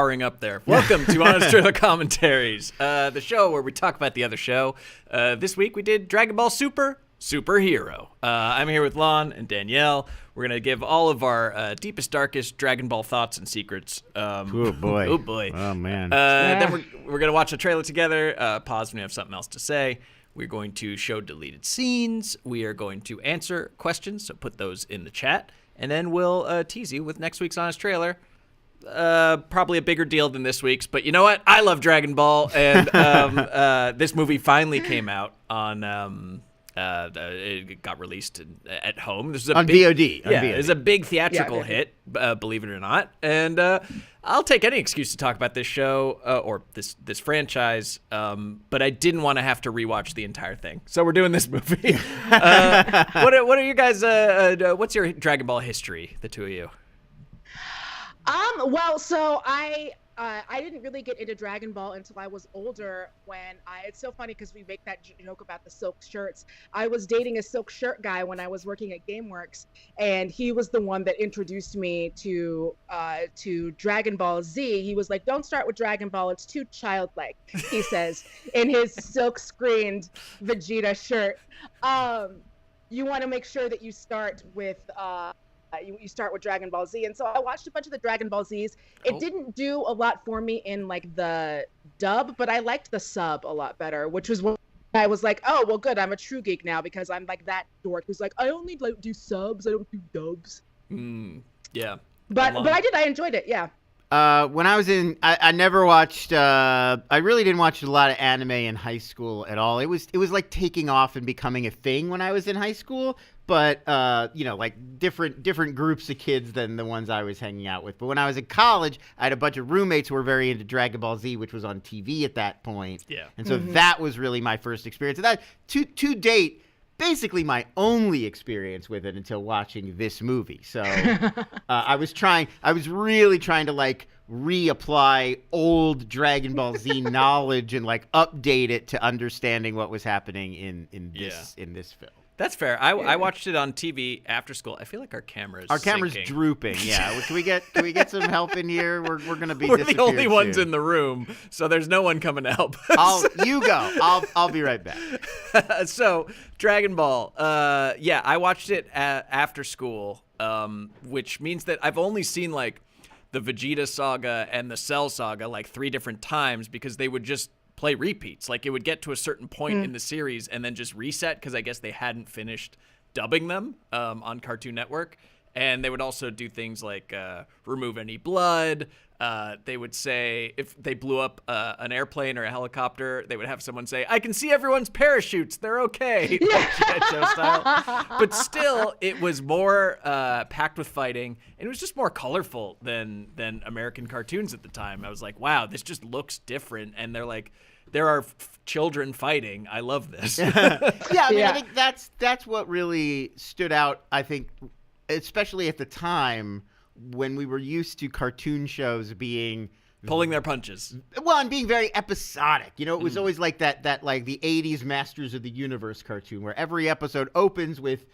powering up there. Welcome to Honest Trailer Commentaries, the show where we talk about the other show. This week we did Dragon Ball Superhero. I'm here with Lon and Danielle. We're going to give all of our deepest, darkest Dragon Ball thoughts and secrets. Oh, boy. Oh, boy. Oh, man. Then we're going to watch the trailer together, pause when we have something else to say. We're going to show deleted scenes. We are going to answer questions, so put those in the chat. And then we'll tease you with next week's Honest Trailer. Probably a bigger deal than this week's, but you know what? I love Dragon Ball, and this movie finally came out on... it got released at home. This is on VOD. Yeah, it was a big theatrical hit, believe it or not. And I'll take any excuse to talk about this show or this franchise, but I didn't want to have to rewatch the entire thing. So we're doing this movie. What are you guys? What's your Dragon Ball history, the two of you? Well, so I didn't really get into Dragon Ball until I was older. It's so funny because we make that joke about the silk shirts. I was dating a silk shirt guy when I was working at GameWorks, and he was the one that introduced me to Dragon Ball Z. He was like, "Don't start with Dragon Ball; it's too childlike," he says in his silk screened Vegeta shirt. You want to make sure that you start with. You start with Dragon Ball Z, and so I watched a bunch of the Dragon Ball Zs. It didn't do a lot for me in like the dub, but I liked the sub a lot better, which was when I was like, oh well, good, I'm a true geek now because I'm like that dork who's like, I only like do subs, I don't do dubs. Yeah, but I enjoyed it. Yeah. When I was I never watched. I really didn't watch a lot of anime in high school at all. It was like taking off and becoming a thing when I was in high school. But like different groups of kids than the ones I was hanging out with. But when I was in college, I had a bunch of roommates who were very into Dragon Ball Z, which was on TV at that point. Yeah, and so that was really my first experience. And that to date, basically my only experience with it until watching this movie. So I was really trying to like reapply old Dragon Ball Z knowledge and like update it to understanding what was happening in this film. That's fair. I watched it on TV after school. I feel like our camera's sinking. Drooping. Yeah. Can we get some help in here? We're gonna be. We're the only ones in the room, so there's no one coming to help us. You go. I'll be right back. So Dragon Ball. I watched it after school, which means that I've only seen like the Vegeta saga and the Cell saga like 3 different times because they would just play repeats. Like it would get to a certain point in the series and then just reset because I guess they hadn't finished dubbing them on Cartoon Network. And they would also do things like remove any blood. They would say if they blew up an airplane or a helicopter, they would have someone say, "I can see everyone's parachutes. They're okay." Like G.I. Joe style. But still, it was more packed with fighting. And it was just more colorful than American cartoons at the time. I was like, wow, this just looks different. And they're like, there are children fighting. I love this. I think that's what really stood out, I think, especially at the time when we were used to cartoon shows being pulling their punches. Well, and being very episodic. You know, it was always like that like the 80s Masters of the Universe cartoon where every episode opens with,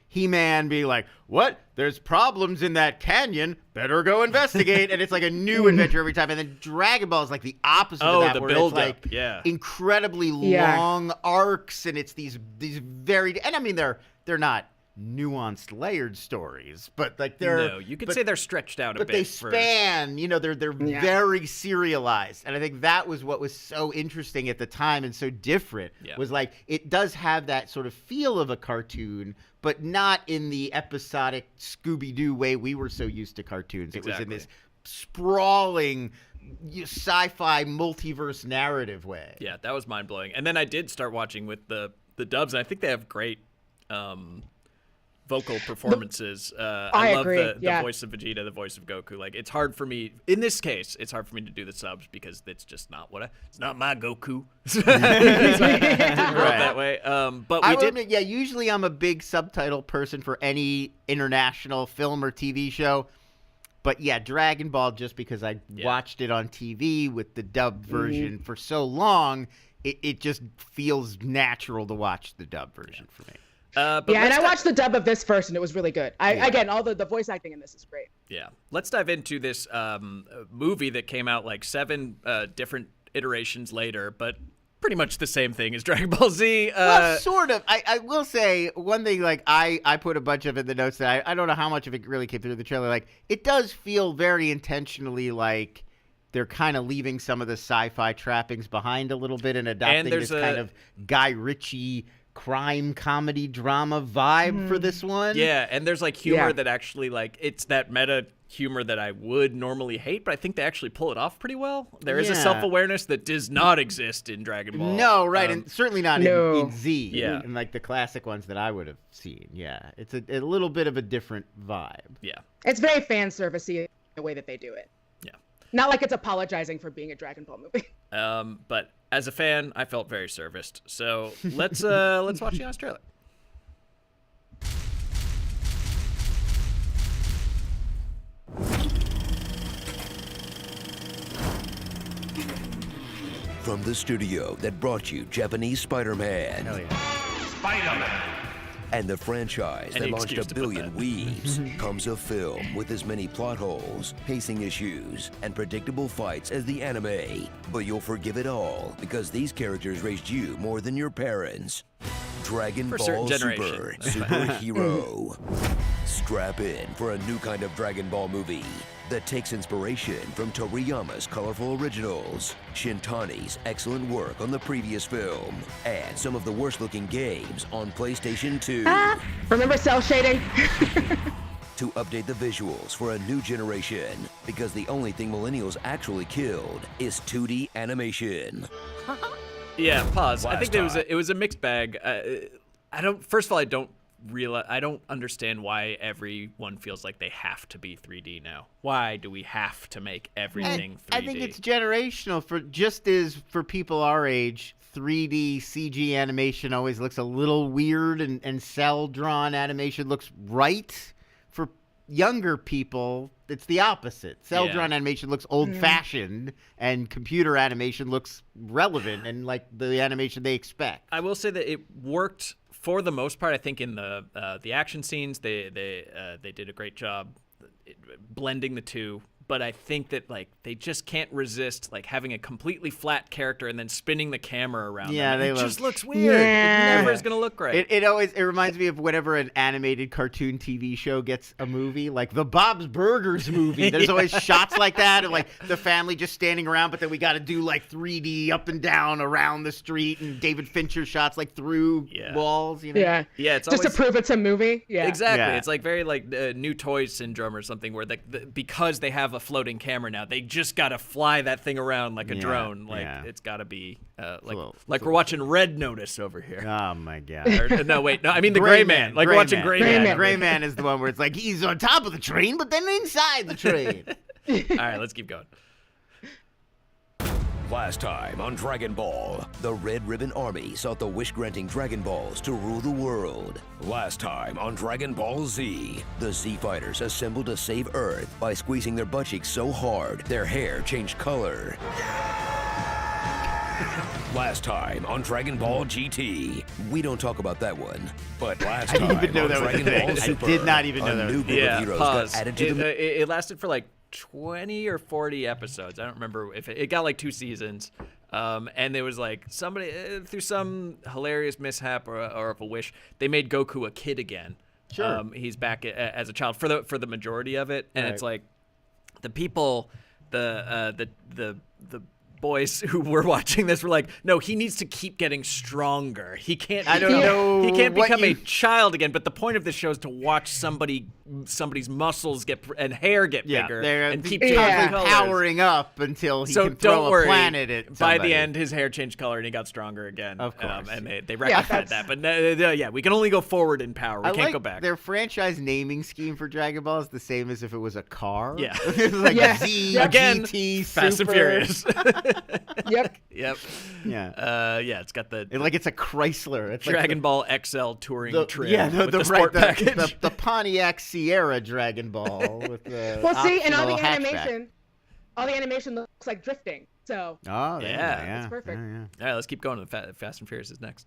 He-Man being like, "What? There's problems in that canyon. Better go investigate." And it's like a new adventure every time. And then Dragon Ball is like the opposite of that, the where build it's like incredibly long arcs, and it's these very, and I mean they're not nuanced, layered stories, but like you could say they're stretched out a bit. But they span, they're very serialized. And I think that was what was so interesting at the time and so different was like, it does have that sort of feel of a cartoon, but not in the episodic Scooby-Doo way we were so used to cartoons. It was in this sprawling sci-fi multiverse narrative way. Yeah, that was mind-blowing. And then I did start watching with the dubs, and I think they have great vocal performances. I love the voice of Vegeta, the voice of Goku. Like, it's hard for me in this case. It's hard for me to do the subs because it's just not it's not my Goku. Didn't grow up that way. But we did. Usually I'm a big subtitle person for any international film or TV show. But yeah, Dragon Ball, just because I watched it on TV with the dubbed version for so long, it just feels natural to watch the dubbed version for me. But Yeah, and let's I watched the dub of this first, and it was really good. Again, all the voice acting in this is great. Yeah. Let's dive into this movie that came out like 7 different iterations later, but pretty much the same thing as Dragon Ball Z. Well, sort of. I will say one thing, like, I put a bunch of it in the notes that I don't know how much of it really came through the trailer. Like, it does feel very intentionally like they're kind of leaving some of the sci-fi trappings behind a little bit and adopting this kind of Guy Ritchie crime comedy drama vibe for this one. Yeah, and there's like humor that actually, like, it's that meta humor that I would normally hate, but I think they actually pull it off pretty well. There is a self-awareness that does not exist in Dragon Ball. No, right, and certainly not in Z. Yeah. In like the classic ones that I would have seen. Yeah, it's a little bit of a different vibe. Yeah. It's very fan servicey the way that they do it. Yeah. Not like it's apologizing for being a Dragon Ball movie. But as a fan, I felt very serviced. So let's watch the Australia. From the studio that brought you Japanese Spider-Man. Hell yeah. Spider-Man. And the franchise that Any launched excuse a to put billion that. weebs comes a film with as many plot holes, pacing issues, and predictable fights as the anime. But you'll forgive it all because these characters raised you more than your parents. Dragon For Ball certain Super generations. Superhero. Strap in for a new kind of Dragon Ball movie that takes inspiration from Toriyama's colorful originals, Shintani's excellent work on the previous film, and some of the worst-looking games on PlayStation 2. Remember cell shading? To update the visuals for a new generation, because the only thing millennials actually killed is 2D animation. Yeah, pause. I Last think it was a mixed bag. First of all, I don't understand why everyone feels like they have to be 3D now. Why do we have to make everything 3D? I think it's generational. For people our age, 3D CG animation always looks a little weird, and cell-drawn animation looks right. For younger people, it's the opposite. Cell-drawn animation looks old-fashioned, and computer animation looks relevant and like the animation they expect. I will say that it worked for the most part. I think in the action scenes, they did a great job blending the two. But I think that like they just can't resist like having a completely flat character and then spinning the camera around. Yeah, them. it just looks weird. Yeah. It never is gonna look right. It reminds me of whenever an animated cartoon TV show gets a movie, like the Bob's Burgers movie. There's always shots like that, and like the family just standing around, but then we got to do like 3D up and down around the street, and David Fincher shots like through walls. You know? Yeah. Yeah, it's just always, to prove it's a movie. Yeah. Exactly. Yeah. It's like very like New Toys syndrome or something, where because they have a floating camera now, they just gotta fly that thing around like a drone. Like it's gotta be like we're watching Red Notice over here. Oh my god. I mean the Gray Man. Like we're watching Gray Man. Gray Man is the one where it's like he's on top of the train, but then inside the train. All right, let's keep going. Last time on Dragon Ball, the Red Ribbon Army sought the wish-granting Dragon Balls to rule the world. Last time on Dragon Ball Z, the Z Fighters assembled to save Earth by squeezing their butt cheeks so hard their hair changed color. Last time on Dragon Ball GT, we don't talk about that one. But last time didn't even know on that was a Dragon thing. Ball Super, I did not even know a that was new a group of heroes Pause. got added to the It lasted for like 20 or 40 episodes. I don't remember if it got like 2 seasons. And there was like somebody through some hilarious mishap or of a wish, they made Goku a kid again. Sure. He's back as a child for the majority of it, and it's like the people, the boys who were watching this were like, no, he needs to keep getting stronger. He can't. I don't know He can't what become a you- child again. But the point of this show is to watch somebody's muscles get and hair get bigger they're and keep constantly changing colors. powering up until he So can throw don't worry. a planet at By somebody. the end, his hair changed color and he got stronger again. Of course. And they rectified that. But we can only go forward in power. We I can't like go back. their franchise naming scheme for Dragon Ball is the same as if it was a car. Yeah. It's like Yeah. Z, Again, GT, Fast and Super. Furious. Yep. Yep. Yeah. It's got the Like it's a Chrysler. It's Dragon like Ball XL touring the, trim. yeah, with the sport package. the Pontiac Sierra Dragon Ball with the Well, see, and all the optional hatchback. animation looks like drifting. So Oh, Yeah. yeah. It's perfect. Yeah, yeah. All right, let's keep going. Fast and Furious is next.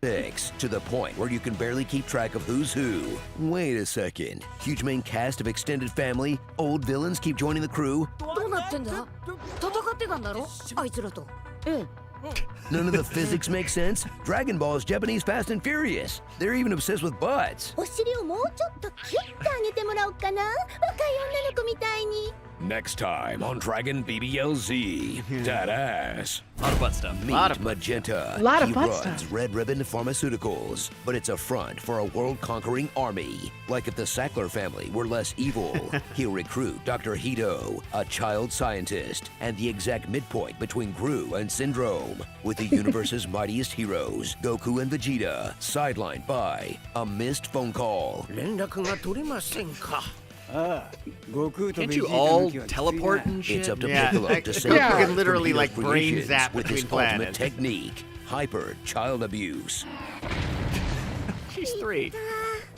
to the point where you can barely keep track of who's who. Wait a second. Huge main cast of extended family, old villains keep joining the crew. どうなってんだ戦ってたんだろあいつらとええ None of the physics make sense. Dragon Ball is Japanese Fast and Furious. They're even obsessed with butts. お尻をもうちょっとキュッと上げてもらおうかな若い女の子みたいに Next time on Dragon BBLZ. That ass. A lot of butt stuff. Meet Magenta. Lot of he butt runs stuff. Red Ribbon Pharmaceuticals, but it's a front for a world-conquering army. Like if the Sackler family were less evil, he'll recruit Dr. Hito, a child scientist, and the exact midpoint between Gru and Syndrome, with the universe's mightiest heroes, Goku and Vegeta, sidelined by a missed phone call. 連絡が取れませんか Can't you all teleport and shit? It's up to Yeah, Piccolo like, to Goku save Earth can from literally, Hito's like, brain creations zap with his between ultimate planets. technique, hyper child abuse. She's 3.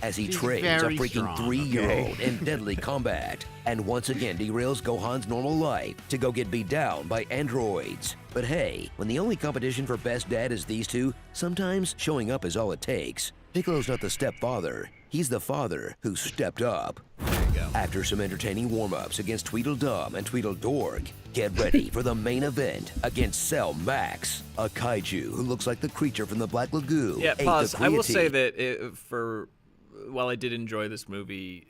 As he She's trains a very freaking strong, 3-year-old in deadly combat, and once again derails Gohan's normal life to go get beat down by androids. But hey, when the only competition for best dad is these two, sometimes showing up is all it takes. Piccolo's not the stepfather, he's the father who stepped up. There you go. After some entertaining warm-ups against Tweedledum and Tweedledorg, get ready for the main event against Cell Max, a kaiju who looks like the creature from the Black Lagoon. Yeah, ate the pause. I will say creatine. that while I did enjoy this movie,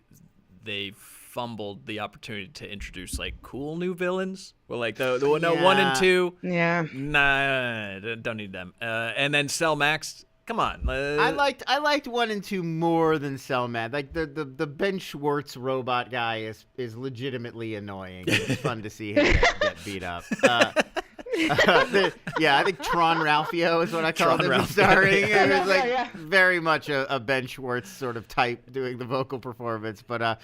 they fumbled the opportunity to introduce like cool new villains. Well, like the 1 and 2. Yeah. Nah, don't need them. And then Cell Max. Come on. I liked 1 and 2 more than Cellman. Like the Ben Schwartz robot guy is legitimately annoying. It's fun to see him get beat up. I think Tron Ralphio is what I called Tron him Ralphio. starring. It was like Yeah. very much a Ben Schwartz sort of type doing the vocal performance. But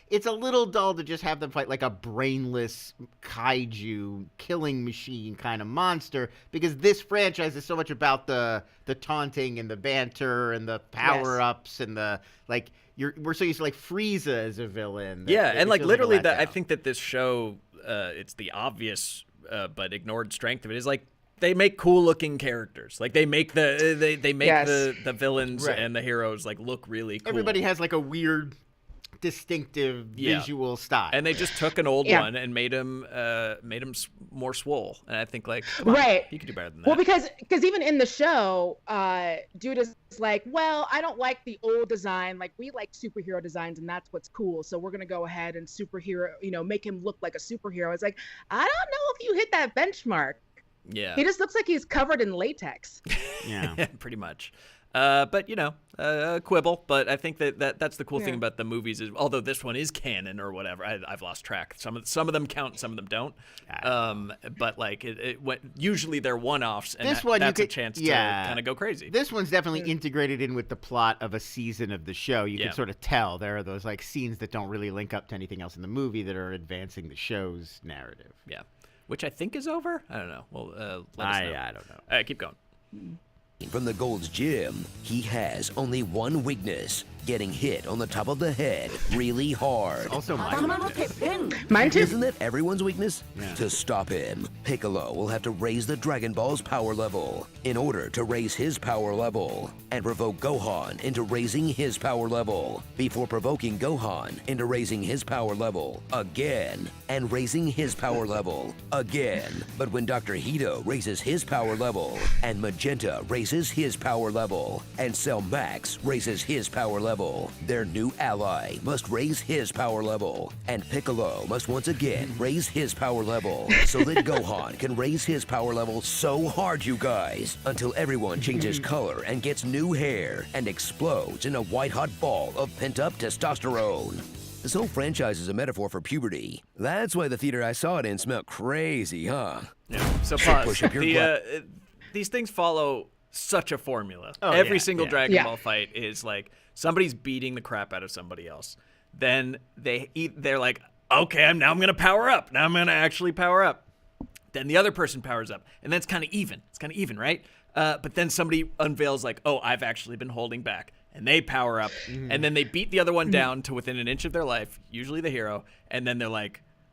it's a little dull to just have them fight like a brainless kaiju killing machine kind of monster, because this franchise is so much about the taunting and the banter and the power-ups and the like. We're so used to like Frieza as a villain. that Yeah, it and like feels literally, a I letdown. think that this show, it's the obvious but ignored strength of it is like they make cool looking characters. Like they make they make Yes. the villains Right. and the heroes like look really cool. Everybody has like a weird, distinctive Yeah. visual style. And they just took an old Yeah. one and made him more swole. And I think like, come on, Right. you could do better than that. Well, because even in the show, dude is like, well, I don't like the old design. Like, we like superhero designs, and that's what's cool. So we're gonna go ahead and make him look like a superhero. It's like, I don't know if you hit that benchmark. yeah, He just looks like he's covered in latex. yeah. pretty much. But quibble. But I think that's the cool thing Yeah. about the movies is, although this one is canon or whatever, I've lost track. Some of them count, some of them don't. But like usually they're one-offs, and This one you that's a could- chance yeah. to kind of go crazy. This one's definitely integrated in with the plot of a season of the show. You Yeah. can sort of tell there are those like scenes that don't really link up to anything else in the movie that are advancing the show's narrative. Yeah, which I think is over. I don't know. Well, let us know. I don't know. All right, keep going. From the Gold's Gym, he has only one weakness: getting hit on the top of the head really hard. Also, my 頭のてっぺん Mine too. Isn't that everyone's weakness? Yeah. To stop him, Piccolo will have to raise the Dragon Ball's power level in order to raise his power level, and provoke Gohan into raising his power level, before provoking Gohan into raising his power level again, and raising his power level again. But when Dr. Hito raises his power level, and Magenta raises his power level, and Cell Max raises his power level, their new ally must raise his power level, and Piccolo must once again raise his power level, so that Gohan can raise his power level so hard, you guys, until everyone changes color and gets new hair and explodes in a white-hot ball of pent-up testosterone. This whole franchise is a metaphor for puberty. That's why the theater I saw it in smelled crazy, huh? Yeah. So pause. push up your These things follow such a formula. Oh, Every yeah, single yeah. Dragon Yeah. Ball fight is like somebody's beating the crap out of somebody else. Then they're like, okay, I'm gonna power up. Now I'm gonna actually power up. Then the other person powers up, and then it's kind of even. It's kind of even, right? But then somebody unveils like, oh, I've actually been holding back, and they power up, and then they beat the other one down to within an inch of their life, usually the hero, and then they're like,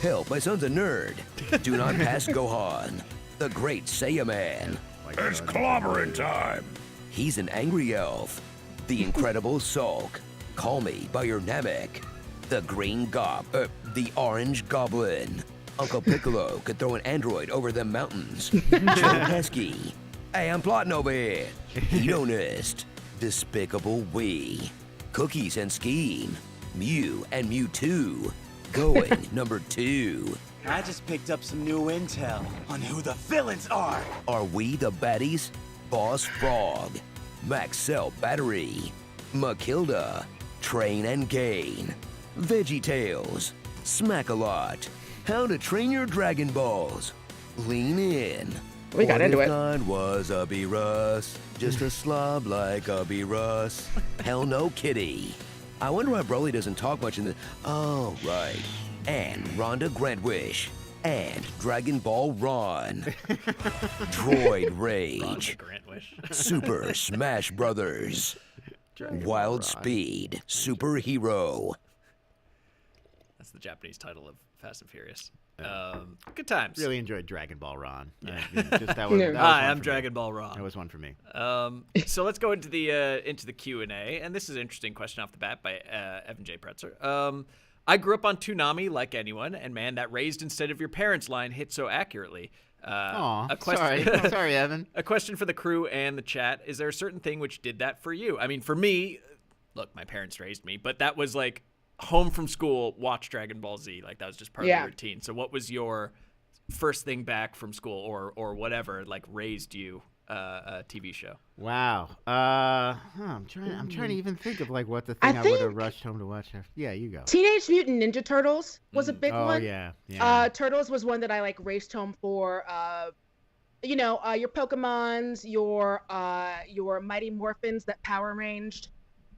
Help, my son's a nerd. Do not pass Gohan. The great Saiyaman. It's clobbering time. He's an angry elf. The incredible Sulk. Call me by your Namek. The the orange goblin. Uncle Piccolo could throw an android over them mountains. Joe Pesky. Hey, I'm plotting over here. Hedonist. Despicable We. Cookies and Scheme. Mew and Mewtwo. Going number 2. I just picked up some new intel on who the villains are. Are we the baddies? Boss Frog. Maxell Battery. Makilda. Train and Gain. VeggieTales. Smack-a-Lot. How to Train Your Dragon Balls. Lean In. We got into it. God was a Beerus, just a slob like a Beerus. Hell no kitty. I wonder why Broly doesn't talk much in the... Oh, right. And Rhonda Grantwish. And Dragon Ball Ron. Droid Rage. Super Smash Brothers. Wild Speed. Superhero. That's the Japanese title of Fast and Furious. Good times. Really enjoyed Dragon Ball Ron. Yeah. Hi, I'm Dragon Ball Ron. That was one for me. So let's go into the Q&A, and this is an interesting question off the bat by Evan J. Pretzer. I grew up on Toonami like anyone, and man, that raised instead of your parents line hit so accurately. Sorry, Evan. A question for the crew and the chat: is there a certain thing which did that for you? I mean, for me, look, my parents raised me, but that was like home from school, watch Dragon Ball Z. Like that was just part of the routine. So what was your first thing back from school or whatever like raised you a TV show? Wow. I'm trying to even think of like what the thing I would have rushed home to watch. Yeah, you go. Teenage Mutant Ninja Turtles was a big one. Oh yeah. Turtles was one that I like raced home for. Your Pokemons, your Mighty Morphins that Power Ranged.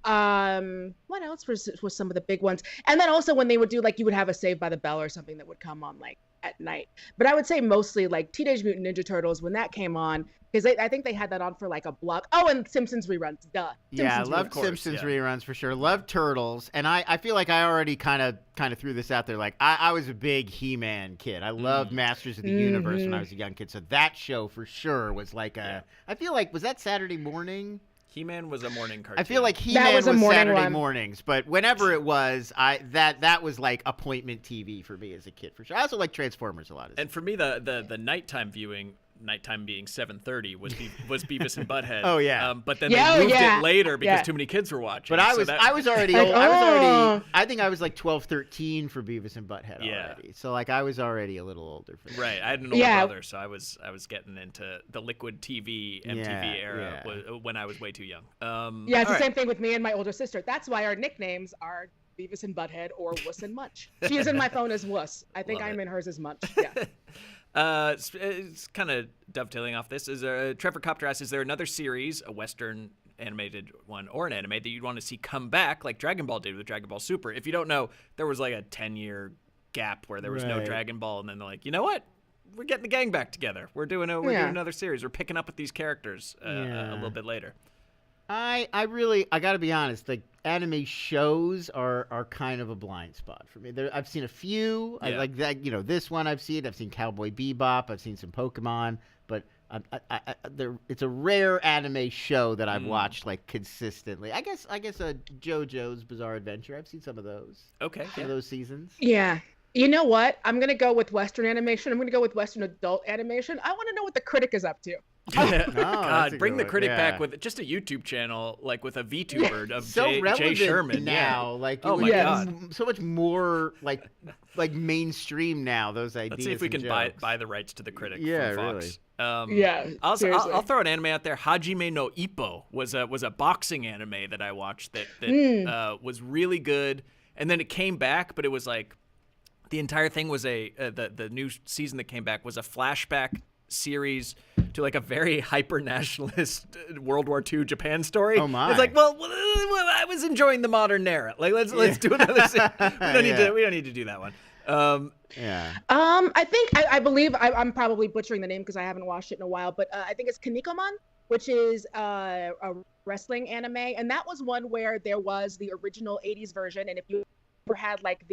What else was some of the big ones? And then also when they would do like, you would have a Saved by the Bell or something that would come on like at night. But I would say mostly like Teenage Mutant Ninja Turtles when that came on, because I think they had that on for like a block. Oh, and Simpsons reruns, duh. I loved Simpsons reruns for sure. Loved Turtles, and I feel like I already kind of threw this out there. Like I was a big He-Man kid. I loved Masters of the Universe when I was a young kid. So that show for sure was like I feel like, was that Saturday morning? He-Man was a morning cartoon. I feel like He-Man was Saturday mornings, but whenever it was, that was like appointment TV for me as a kid for sure. I also like Transformers a lot. And for me, the nighttime viewing, nighttime being 7:30 was Beavis and Butthead. Oh yeah. But then they moved it later because too many kids were watching. But I was already old. I think I was like 12, 13 for Beavis and Butthead already. So like I was already a little older for that. Right. I had an older brother, so I was getting into the liquid TV MTV era when I was way too young. It's the same thing with me and my older sister. That's why our nicknames are Beavis and Butthead or Wuss and Munch. She is in my phone as Wuss. I think I'm in hers as Munch. Yeah. It's kind of dovetailing off this. Trevor Copter asks, is there another series, a Western animated one or an anime that you'd want to see come back like Dragon Ball did with Dragon Ball Super? If you don't know, there was like a 10-year gap where there was no Dragon Ball, and then they're like, you know what? We're getting the gang back together. We're doing another series. We're picking up with these characters a little bit later. I gotta be honest, like anime shows are kind of a blind spot for me. I've seen a few. I like that, this one I've seen Cowboy Bebop, I've seen some Pokemon, but it's a rare anime show that I've watched like consistently. I guess a JoJo's Bizarre Adventure. I've seen some of those. Okay. Some of those seasons. Yeah. You know what? I'm going to go with Western animation. I'm going to go with Western adult animation. I want to know what the critic is up to. God, bring the critic back with just a YouTube channel, like with a VTuber of Jay Sherman. Now, like God, so much more like mainstream now. Those ideas. Let's see if we can buy the rights to the critic. from Fox. Really. I'll throw an anime out there. Hajime no Ippo was a boxing anime that I watched that was really good, and then it came back, but it was like the entire thing was the new season that came back was a flashback series to like a very hyper nationalist World War II Japan story. Oh my! It's like, well, I was enjoying the modern era. Like, let's do another. We don't need to do that one. I believe I'm probably butchering the name because I haven't watched it in a while, but I think it's Kinnikuman, which is a wrestling anime, and that was one where there was the original 80s version, and if you had like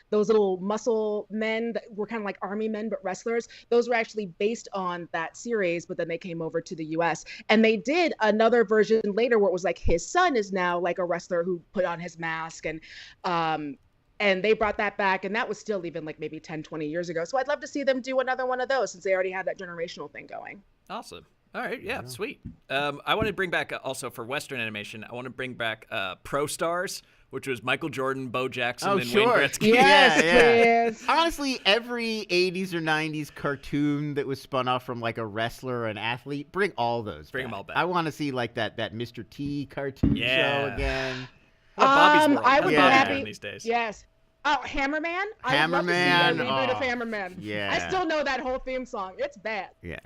those little muscle men that were kind of like army men but wrestlers. Those were actually based on that series, but then they came over to the US and they did another version later where it was like his son is now like a wrestler who put on his mask, and they brought that back, and that was still even like maybe 10, 20 years ago. So I'd love to see them do another one of those since they already had that generational thing going. Awesome. All right, yeah, sweet. I want to bring back also for Western animation, I want to bring back Pro Stars, which was Michael Jordan, Bo Jackson, and Wayne Gretzky. Yes. Honestly, every 80s or 90s cartoon that was spun off from like a wrestler or an athlete, bring all those Bring back. them all back. I want to see like that Mr. T cartoon show again. Bobby's World. I would be Bobby's happy. doing these days. Yes. Oh, Hammerman. I would love to see Hammerman. a reboot of Hammerman. Yeah. I still know that whole theme song. It's bad. Yeah.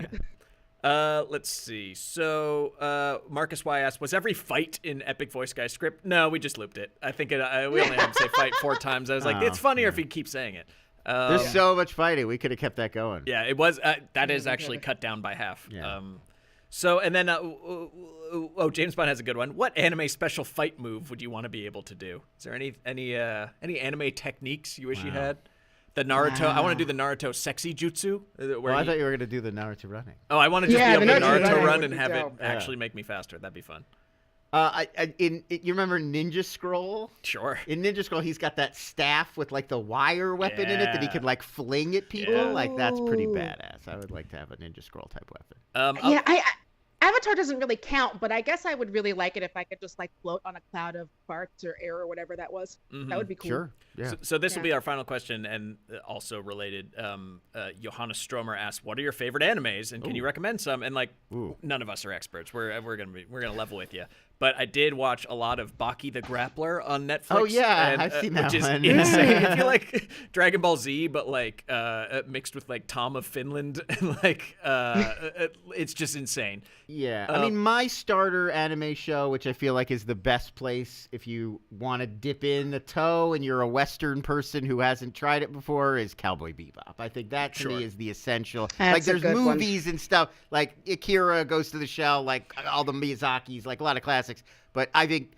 Let's see. So, Marcus Y asked, was every fight in Epic Voice Guy script? No, we just looped it. I think we only had him say fight 4 times. I was like, it's funnier if he keeps saying it. There's so much fighting. We could have kept that going. Yeah, it was. That is actually cut down by half. Yeah. So, and then, James Bond has a good one. What anime special fight move would you want to be able to do? Is there any anime techniques you wish you had? The Naruto. I want to do the Naruto sexy jutsu. I thought you were going to do the Naruto running. Oh, I want to just be able to Naruto run and have it dope. actually make me faster. That'd be fun. You remember Ninja Scroll? Sure. In Ninja Scroll, he's got that staff with like the wire weapon in it that he could like fling at people. Yeah. Like that's pretty badass. I would like to have a Ninja Scroll type weapon. Avatar doesn't really count, but I guess I would really like it if I could just like float on a cloud of farts or air or whatever that was. That would be cool. Sure. Yeah. So this will be our final question, and also related. Johannes Stromer asks, "What are your favorite animes, and can you recommend some?" And like, none of us are experts. We're gonna level with you. But I did watch a lot of Baki the Grappler on Netflix. Oh yeah, and, I've seen that which one. is insane. If you like Dragon Ball Z, but like mixed with like Tom of Finland, and like it's just insane. Yeah, I mean, my starter anime show, which I feel like is the best place if you want to dip in the toe and you're a Western person who hasn't tried it before, is Cowboy Bebop. I think that to me is the essential. That's like, a there's good movies and stuff like Akira, Goes to the Shell, like all the Miyazaki's, like a lot of classics. But I think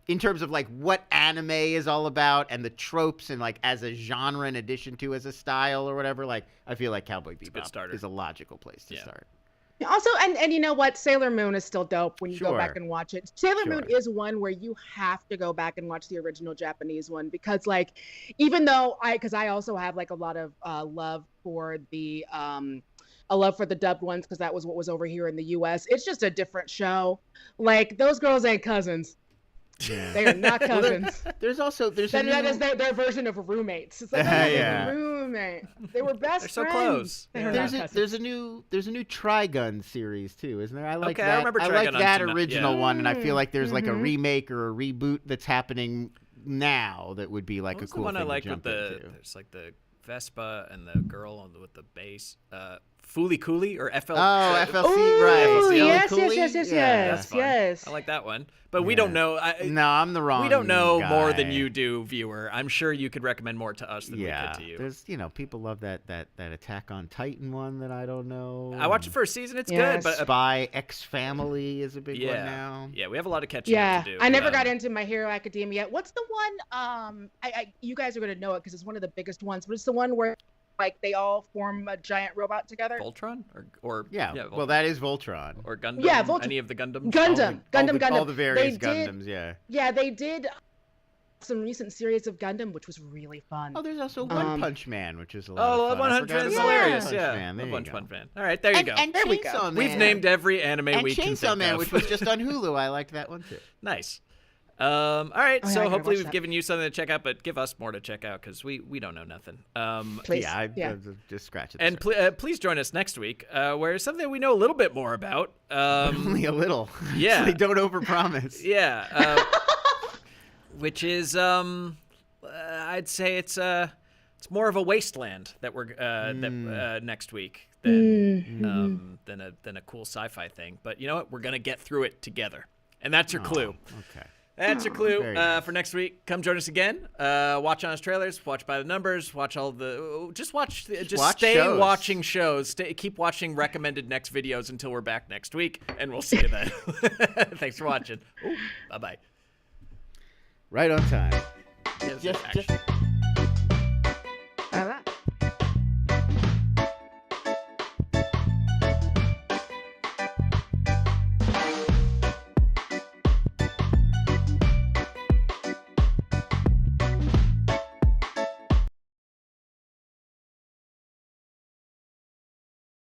in terms of like what anime is all about and the tropes and like as a genre in addition to as a style or whatever, like I feel like Cowboy Bebop is a logical place to start. Also, and you know what? Sailor Moon is still dope when you go Sure. back and watch it. Sailor Moon is one where you have to go back and watch the original Japanese one because, like, even though because I also have like a lot of love for the dubbed ones because that was what was over here in the U.S. It's just a different show. Like those girls ain't cousins. Yeah. They are not cousins. There's that is their version of roommates. It's like roommate. They were best They're so friends. close. There's a new Trigun series too, isn't there? I like Okay, that. I remember I like Trigun on that Tonight, original yeah. one, and I feel like there's like a remake or a reboot that's happening now that would be like What was a cool the one thing I like to with jump into. there's like the Vespa and the girl with the bass. Fooly Cooly or FL. Oh, FLC, Ooh, right? yes, Cooley? yes. That's fun. Yes. I like that one. But we don't know. No, I'm the wrong. We don't know guy. more than you do, viewer. I'm sure you could recommend more to us than we could to you. There's people love that Attack on Titan one that I don't know. I watched the first season. It's Yes. good, but Spy X Family is a big one yeah, now. yeah, we have a lot of catching up to do. I never got into My Hero Academia yet. What's the one? You guys are gonna know it because it's one of the biggest ones. But it's the one where like they all form a giant robot together. Voltron or Yeah, well, that is Voltron. or Gundam. Yeah, Voltron. Any of the Gundams. Gundam. All the various They did- Gundams, yeah. Yeah, they did some recent series of Gundam, which was really fun. Oh, there's also One Punch Man, which is a lot Oh, of fun. 100 I forgot is about hilarious. One Yeah, Punch Man. There you One go. Punch Man. All right, there you go. And There we go. Chainsaw Man. We've named every anime and we can Chainsaw think Man, of. which was just on Hulu. I liked that one too. Nice. All right, Oh, yeah, I so gotta hopefully watch we've that. given you something to check out, but give us more to check out because we don't know nothing. Please. Yeah, I Yeah. just scratch it. And please join us next week, where something we know a little bit more about. only a little. Yeah. Actually, don't overpromise. Yeah, which is I'd say it's more of a wasteland that we're next week than a cool sci-fi thing. But you know what? We're gonna get through it together, and that's your clue. Okay. That's your clue Very nice. for next week. Come join us again. Watch Honest Trailers. Watch By the Numbers. Watch all the. Just watch. Just watch stay shows. watching shows. Keep watching recommended next videos until we're back next week, and we'll see you then. Thanks for watching. Bye bye. Right on time. Is it just actually?